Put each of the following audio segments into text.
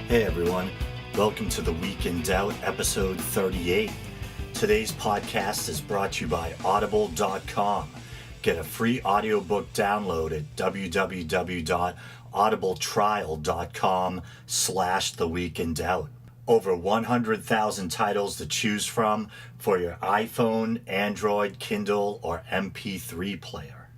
Hey everyone, welcome to the Week in Doubt, episode 38. Today's podcast is brought to you by Audible.com. Get a free audiobook download at www.audibletrial.com/theweekindoubt. Over 100,000 titles to choose from for your iPhone, Android, Kindle, or MP3 player.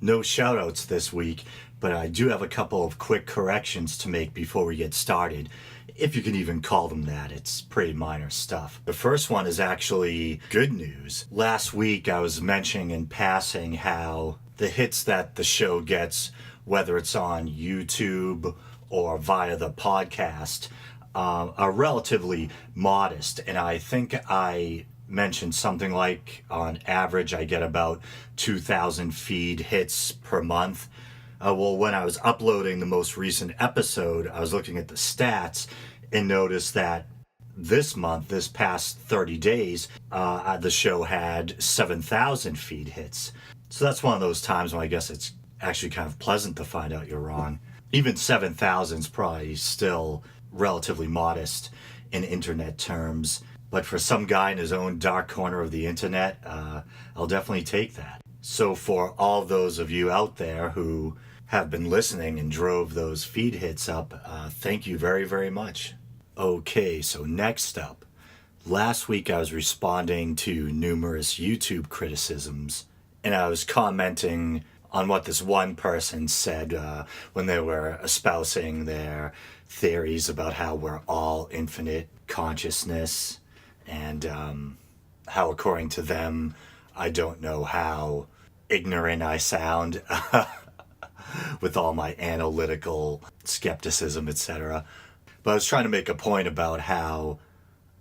No shoutouts this week, but I do have a couple of quick corrections to make before we get started, if you can even call them that. It's pretty minor stuff. The first one is actually good news. Last week I was mentioning in passing how the hits that the show gets, whether it's on YouTube or via the podcast, are relatively modest, and I think I mentioned something like on average I get about 2,000 feed hits per month. Well, when I was uploading the most recent episode, I was looking at the stats and noticed that this month, this past 30 days, the show had 7,000 feed hits. So that's one of those times when I guess it's actually kind of pleasant to find out you're wrong. Even 7,000 is probably still relatively modest in internet terms, but for some guy in his own dark corner of the internet, I'll definitely take that. So for all those of you out there who have been listening and drove those feed hits up, thank you very, very much. Okay, so next up, last week I was responding to numerous YouTube criticisms, and I was commenting on what this one person said when they were espousing their theories about how we're all infinite consciousness, and how, according to them, I don't know how ignorant I sound with all my analytical skepticism, etc. But I was trying to make a point about how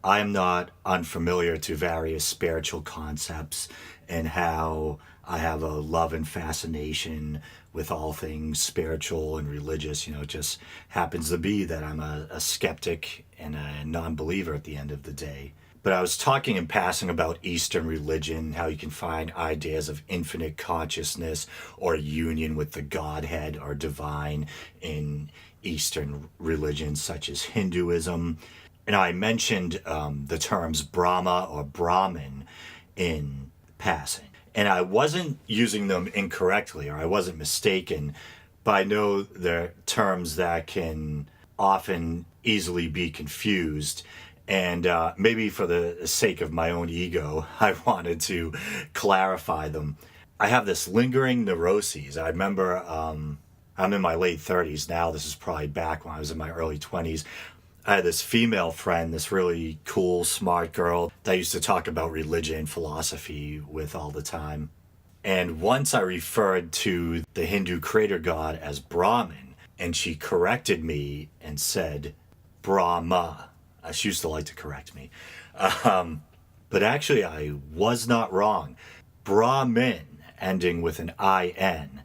I am not unfamiliar to various spiritual concepts, and how I have a love and fascination with all things spiritual and religious. It just happens to be that I'm a skeptic and a non-believer at the end of the day. But I was talking in passing about Eastern religion, how you can find ideas of infinite consciousness or union with the Godhead or divine in Eastern religions such as Hinduism. And I mentioned the terms Brahma or Brahman in passing. And I wasn't using them incorrectly, or I wasn't mistaken, but I know they're terms that can often easily be confused. And maybe for the sake of my own ego, I wanted to clarify them. I have this lingering neuroses. I remember I'm in my late 30s now. This is probably back when I was in my early 20s. I had this female friend, this really cool, smart girl that I used to talk about religion and philosophy with all the time. And once I referred to the Hindu creator god as Brahman, and she corrected me and said Brahma. She used to like to correct me. But actually, I was not wrong. Brahmin, ending with an I-N,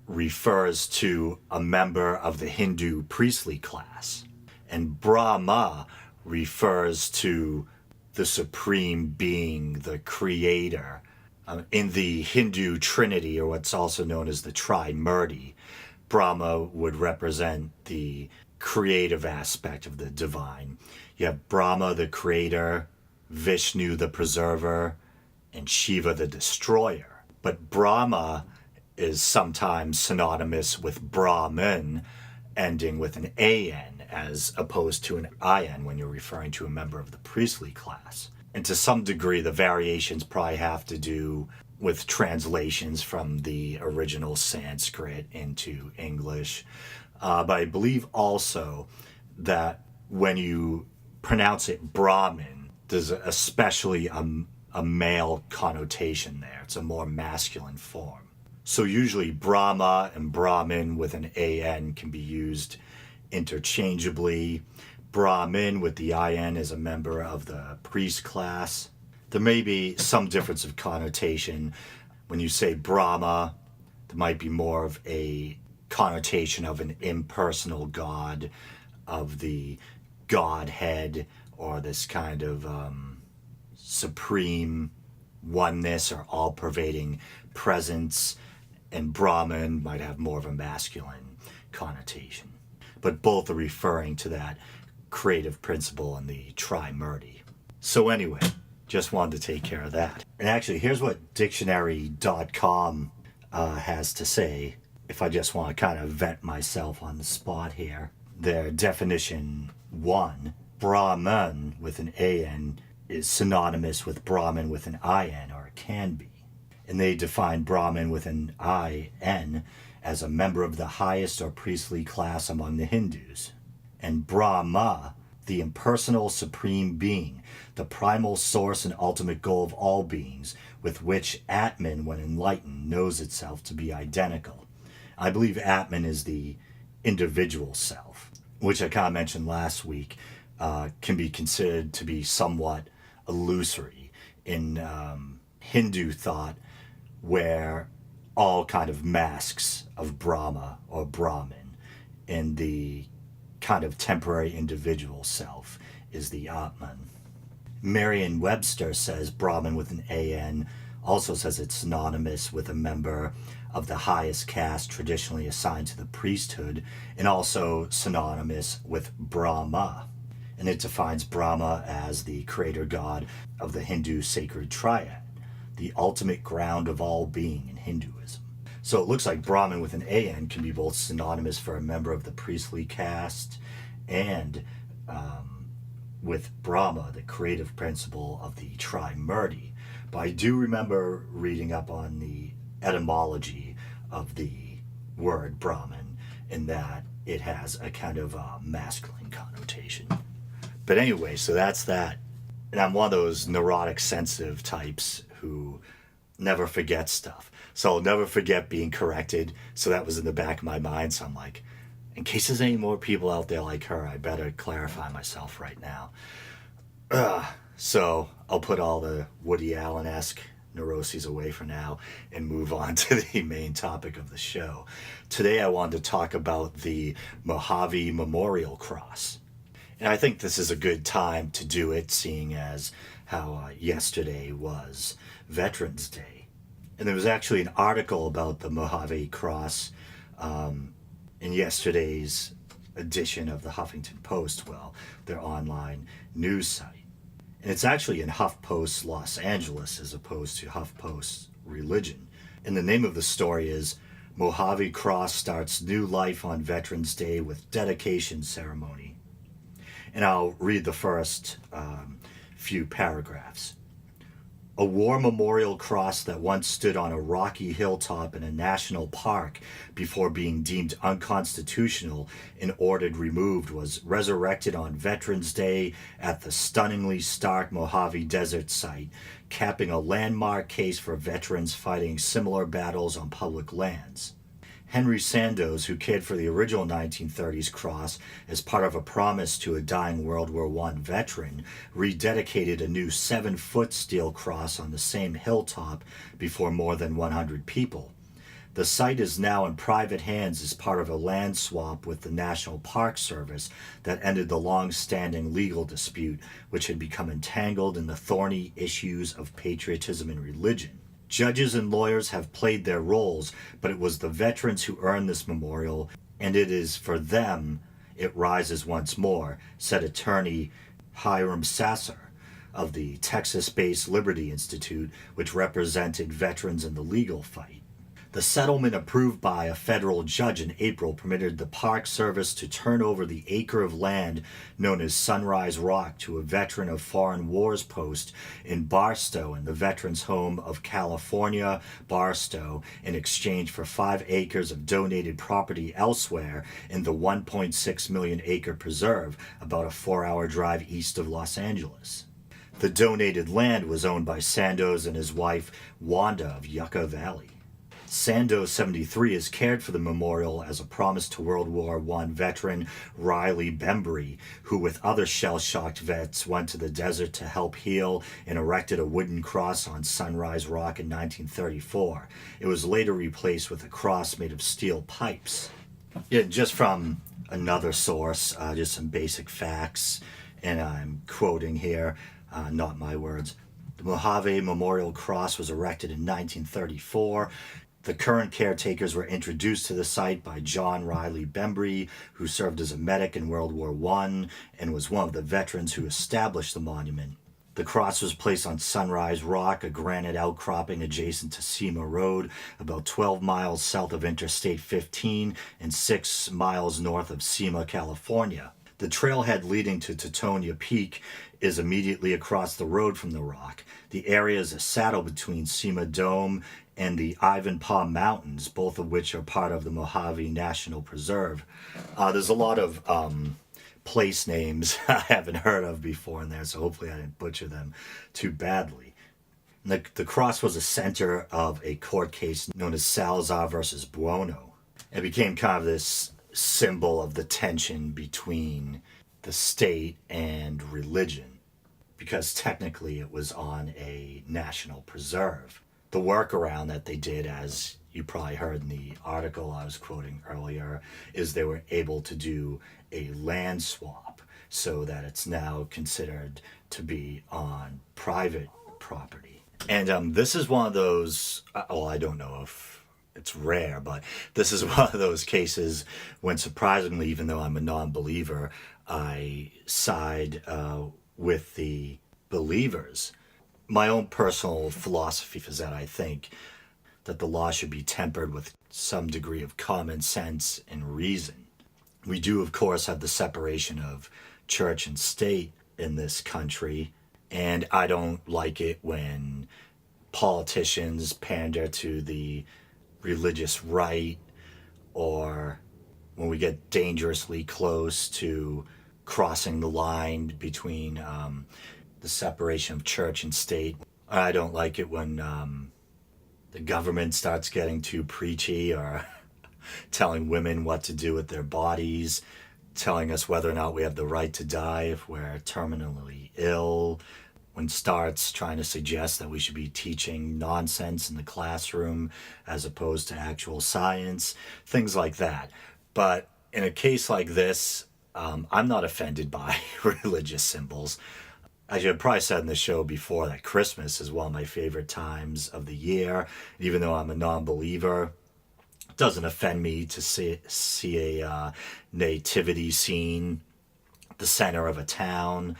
refers to a member of the Hindu priestly class. And Brahma refers to the supreme being, the creator. In the Hindu trinity, or what's also known as the Trimurti, Brahma would represent the creative aspect of the divine. You have Brahma, the creator, Vishnu, the preserver, and Shiva, the destroyer. But Brahma is sometimes synonymous with Brahmin, ending with an A-N, as opposed to an I-N when you're referring to a member of the priestly class. And to some degree, the variations probably have to do with translations from the original Sanskrit into English. But I believe also that when you pronounce it Brahmin, there's especially a male connotation there. It's a more masculine form. So usually Brahma and Brahmin with an A-N can be used interchangeably. Brahmin with the I-N is a member of the priest class. There may be some difference of connotation. When you say Brahma, there might be more of a connotation of an impersonal god, of the Godhead, or this kind of supreme oneness or all-pervading presence, and Brahman might have more of a masculine connotation. But both are referring to that creative principle and the trimurti. So anyway, just wanted to take care of that. And actually, here's what dictionary.com has to say, if I just want to kind of vent myself on the spot here. Their definition 1, Brahman with an AN is synonymous with Brahmin with an IN, or can be. And they define Brahmin with an IN as a member of the highest or priestly class among the Hindus. And Brahma, the impersonal supreme being, the primal source and ultimate goal of all beings, with which Atman, when enlightened, knows itself to be identical. I believe Atman is the individual self, which I kind of mentioned last week, can be considered to be somewhat illusory in Hindu thought, where all kind of masks of Brahma or Brahmin, and the kind of temporary individual self is the Atman. Merriam-Webster says Brahmin with an AN also says it's synonymous with a member of the highest caste traditionally assigned to the priesthood, and also synonymous with Brahma. And it defines Brahma as the creator god of the Hindu sacred triad, the ultimate ground of all being in Hinduism. So it looks like Brahmin with an AN can be both synonymous for a member of the priestly caste and with Brahma, the creative principle of the trimurti. But I do remember reading up on the etymology of the word Brahmin, in that it has a kind of masculine connotation. But anyway, so that's that. And I'm one of those neurotic sensitive types who never forget stuff. So I'll never forget being corrected. So that was in the back of my mind. So I'm like, in case there's any more people out there like her, I better clarify myself right now. So I'll put all the Woody Allen-esque neuroses away for now and move on to the main topic of the show. Today I wanted to talk about the Mojave Memorial Cross. And I think this is a good time to do it, seeing as how yesterday was Veterans Day. And there was actually an article about the Mojave Cross in yesterday's edition of the Huffington Post, well, their online news site. And it's actually in HuffPost Los Angeles as opposed to HuffPost Religion. And the name of the story is Mojave Cross Starts New Life on Veterans Day with Dedication Ceremony. And I'll read the first few paragraphs. A war memorial cross that once stood on a rocky hilltop in a national park before being deemed unconstitutional and ordered removed was resurrected on Veterans Day at the stunningly stark Mojave Desert site, capping a landmark case for veterans fighting similar battles on public lands. Henry Sandoz, who cared for the original 1930s cross as part of a promise to a dying World War I veteran, rededicated a new 7-foot steel cross on the same hilltop before more than 100 people. The site is now in private hands as part of a land swap with the National Park Service that ended the long-standing legal dispute, which had become entangled in the thorny issues of patriotism and religion. Judges and lawyers have played their roles, but it was the veterans who earned this memorial, and it is for them it rises once more, said attorney Hiram Sasser of the Texas-based Liberty Institute, which represented veterans in the legal fight. The settlement approved by a federal judge in April permitted the Park Service to turn over the acre of land known as Sunrise Rock to a veteran of foreign wars post in Barstow in the Veterans Home of California, Barstow, in exchange for 5 acres of donated property elsewhere in the 1.6 million acre preserve, about a 4-hour drive east of Los Angeles. The donated land was owned by Sandoz and his wife, Wanda of Yucca Valley. Sandoz, 73, has cared for the memorial as a promise to World War I veteran Riley Bembry, who with other shell-shocked vets went to the desert to help heal and erected a wooden cross on Sunrise Rock in 1934. It was later replaced with a cross made of steel pipes. Yeah, just from another source, just some basic facts, and I'm quoting here, not my words. The Mojave Memorial Cross was erected in 1934. The current caretakers were introduced to the site by John Riley Bembry, who served as a medic in World War I and was one of the veterans who established the monument. The cross was placed on Sunrise Rock, a granite outcropping adjacent to Sema Road, about 12 miles south of Interstate 15 and 6 miles north of Sema, California. The trailhead leading to Teutonia Peak is immediately across the road from the rock. The area is a saddle between Sema Dome and the Ivanpah Mountains, both of which are part of the Mojave National Preserve. There's a lot of place names I haven't heard of before in there, so hopefully I didn't butcher them too badly. The cross was a center of a court case known as Salazar versus Buono. It became kind of this symbol of the tension between the state and religion, because technically it was on a national preserve. The workaround that they did, as you probably heard in the article I was quoting earlier, is they were able to do a land swap so that it's now considered to be on private property. And this is one of those, well, I don't know if it's rare, but this is one of those cases when, surprisingly, even though I'm a non-believer, I side with the believers. My own personal philosophy is that I think that the law should be tempered with some degree of common sense and reason. We do, of course, have the separation of church and state in this country, and I don't like it when politicians pander to the religious right, or when we get dangerously close to crossing the line between the separation of church and state. I don't like it when the government starts getting too preachy, or telling women what to do with their bodies, telling us whether or not we have the right to die if we're terminally ill, when starts trying to suggest that we should be teaching nonsense in the classroom as opposed to actual science, things like that. But in a case like this, I'm not offended by religious symbols. As you probably said in the show before, that Christmas is one of my favorite times of the year. Even though I'm a non-believer, it doesn't offend me to see a nativity scene at the center of a town,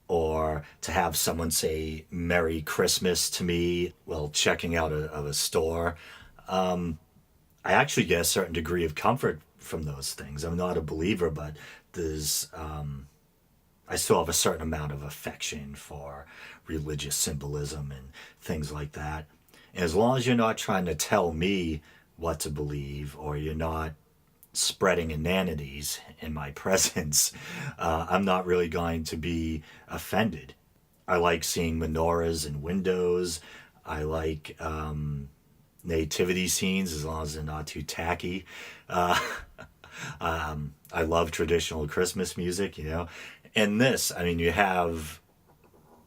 or to have someone say Merry Christmas to me while checking out of a store. I actually get a certain degree of comfort from those things. I'm not a believer, but there's I still have a certain amount of affection for religious symbolism and things like that. And as long as you're not trying to tell me what to believe, or you're not spreading inanities in my presence, I'm not really going to be offended. I like seeing menorahs and windows. I like nativity scenes, as long as they're not too tacky. I love traditional Christmas music, you know. And this, I mean, you have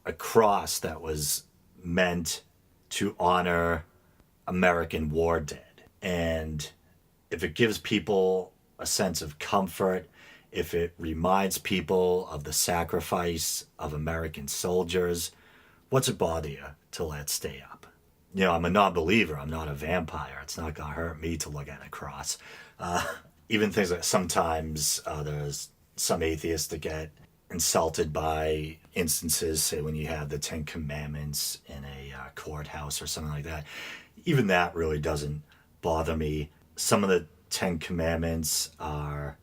a cross that was meant to honor American war dead. And if it gives people a sense of comfort, if it reminds people of the sacrifice of American soldiers, what's it bother you to let stay up? You know, I'm a non-believer. I'm not a vampire. It's not going to hurt me to look at a cross. Even things like sometimes there's some atheists that get insulted by instances, say when you have the Ten Commandments in a courthouse or something like that. Even that really doesn't bother me. Some of the Ten Commandments are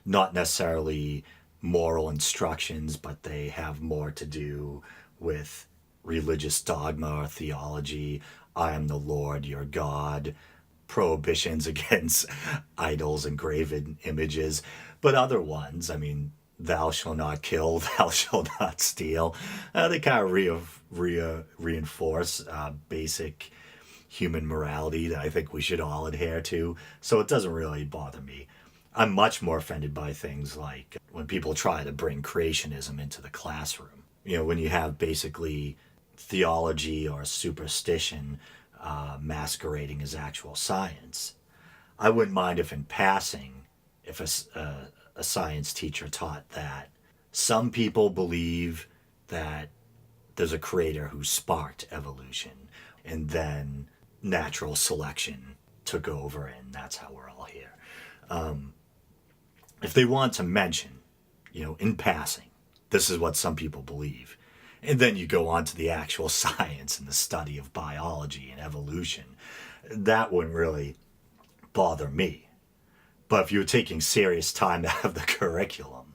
not necessarily moral instructions, but they have more to do with religious dogma or theology. I am the Lord your God. Prohibitions against idols and graven images. But other ones, I mean, thou shalt not kill, thou shalt not steal. They kind of reinforce basic human morality that I think we should all adhere to. So it doesn't really bother me. I'm much more offended by things like when people try to bring creationism into the classroom. You know, when you have basically theology or superstition masquerading as actual science. I wouldn't mind if in passing, if a science teacher taught that some people believe that there's a creator who sparked evolution, and then natural selection took over, and that's how we're all here. If they want to mention, in passing, this is what some people believe, and then you go on to the actual science and the study of biology and evolution, that wouldn't really bother me. But if you were taking serious time out of the curriculum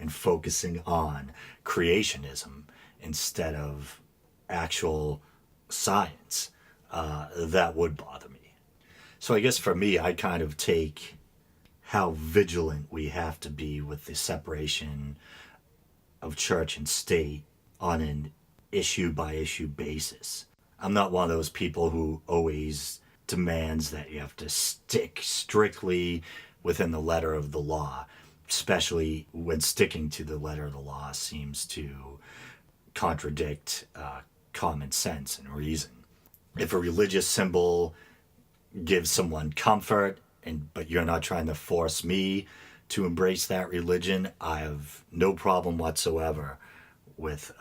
and focusing on creationism instead of actual science, that would bother me. So I guess for me, I kind of take how vigilant we have to be with the separation of church and state on an issue by issue basis. I'm not one of those people who always demands that you have to stick strictly within the letter of the law, especially when sticking to the letter of the law seems to contradict common sense and reason. If a religious symbol gives someone comfort, but you're not trying to force me to embrace that religion, I have no problem whatsoever with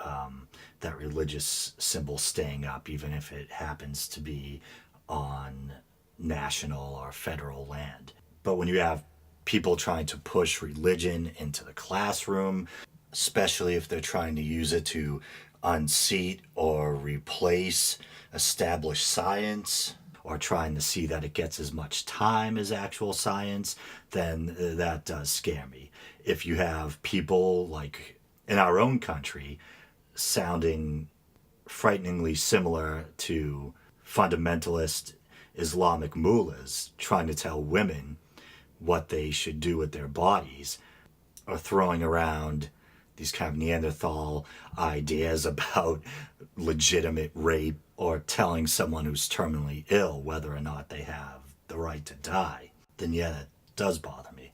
that religious symbol staying up, even if it happens to be on national or federal land. But when you have people trying to push religion into the classroom, especially if they're trying to use it to unseat or replace established science, or trying to see that it gets as much time as actual science, then that does scare me. If you have people like in our own country sounding frighteningly similar to fundamentalist Islamic mullahs trying to tell women what they should do with their bodies, or throwing around these kind of Neanderthal ideas about legitimate rape, or telling someone who's terminally ill whether or not they have the right to die, then yeah, it does bother me.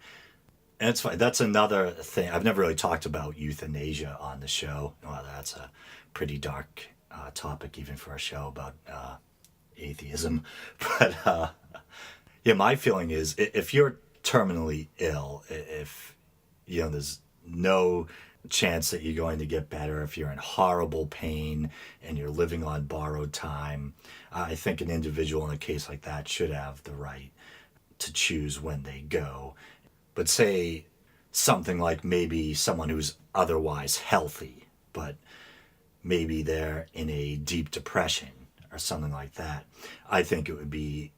And it's fine. That's another thing. I've never really talked about euthanasia on the show. Well, that's a pretty dark topic even for a show about atheism. But yeah, my feeling is if you're terminally ill, if there's no chance that you're going to get better, if you're in horrible pain and you're living on borrowed time, I think an individual in a case like that should have the right to choose when they go. But say something like maybe someone who's otherwise healthy, but maybe they're in a deep depression or something like that, I think it would be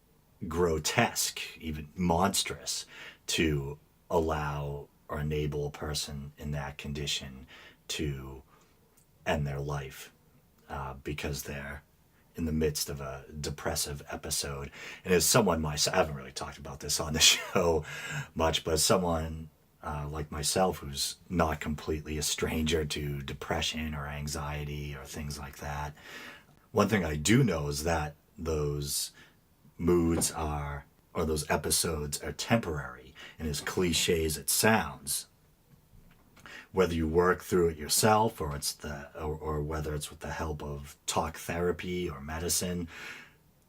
grotesque, even monstrous, to allow or enable a person in that condition to end their life because they're in the midst of a depressive episode. And as someone myself, I haven't really talked about this on the show much, but as someone like myself who's not completely a stranger to depression or anxiety or things like that, one thing I do know is that those moods are, or those episodes are temporary. And as cliche as it sounds, whether you work through it yourself or or whether it's with the help of talk therapy or medicine,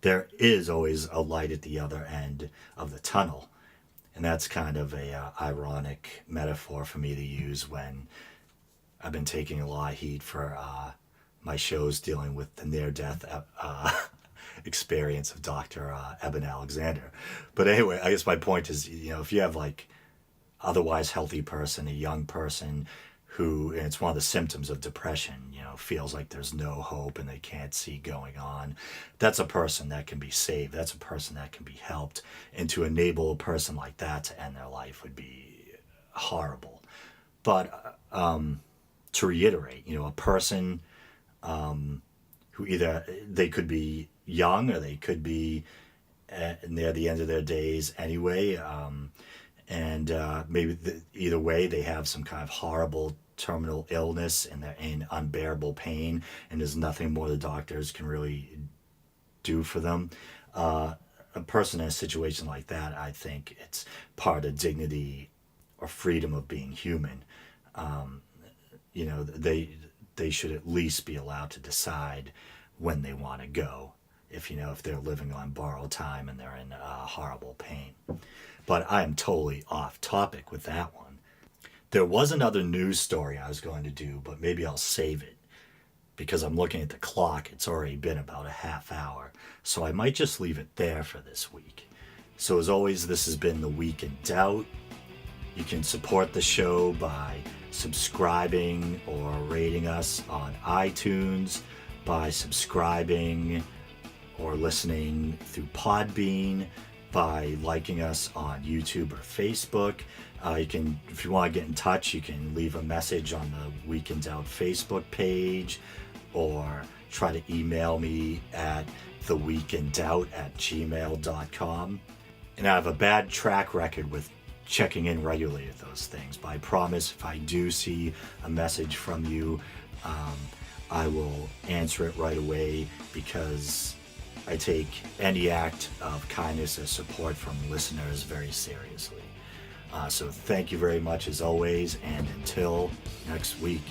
there is always a light at the other end of the tunnel. And that's kind of a ironic metaphor for me to use when I've been taking a lot of heat for my shows dealing with the near-death experience of Dr. Eben Alexander. But anyway, I guess my point is, if you have like otherwise healthy person, a young person who, and it's one of the symptoms of depression, feels like there's no hope and they can't see going on, that's a person that can be saved. That's a person that can be helped. And to enable a person like that to end their life would be horrible. But to reiterate, a person who either they could be young or they could be near the end of their days anyway, and maybe either way they have some kind of horrible terminal illness and they're in unbearable pain and there's nothing more the doctors can really do for them. A person in a situation like that, I think it's part of dignity or freedom of being human. They should at least be allowed to decide when they want to go, if they're living on borrowed time and they're in horrible pain. But I am totally off topic with that one. There was another news story I was going to do, but maybe I'll save it because I'm looking at the clock. It's already been about a half hour, so I might just leave it there for this week. So as always, this has been The Week in Doubt. You can support the show by subscribing or rating us on iTunes, by subscribing or listening through Podbean, by liking us on YouTube or Facebook. You can, if you want to get in touch, you can leave a message on the Week in Doubt Facebook page, or try to email me at theweekindoubt@gmail.com. And I have a bad track record with checking in regularly with those things, but I promise if I do see a message from you, I will answer it right away, because I take any act of kindness or support from listeners very seriously. So thank you very much as always, and until next week.